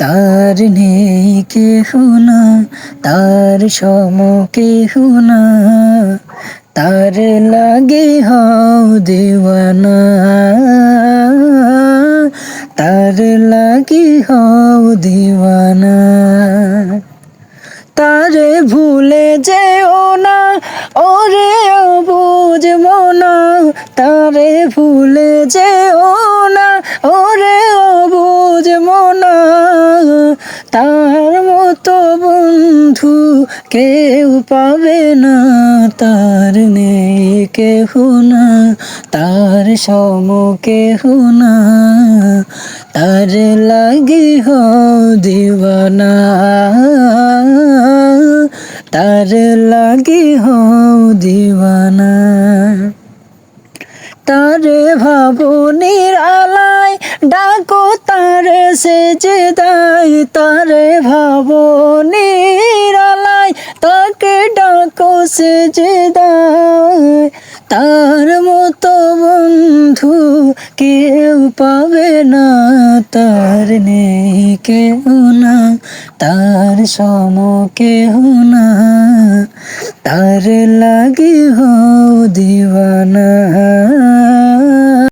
তার নেই কেহ না, তার সম কেহ না, তার লাগে হও দিওয়ানা, তার লাগে হও দিওয়ানা। তারে ভুলে যেও না, ওরে অবুঝ মনা, তারে ভুলে যেও না, ওরে অবুঝ মনা। তার মতো বন্ধু কেউ পাবে না, তার নেই কেহ না, তার সম কেহ না, তার লাগি হও দিওয়ানা, তার লাগি হও দিওয়ানা। তারে ভাবনির আলায় ডাকো তারে সেজদায়, তারে ভাবনির আলায় তাকে ডাকো সেজদায়। তার মতো বন্ধু কেউ পাবে না, তার নেই কেহ না, তার সম কেহ না, তার লাগি হও দিওয়ানা।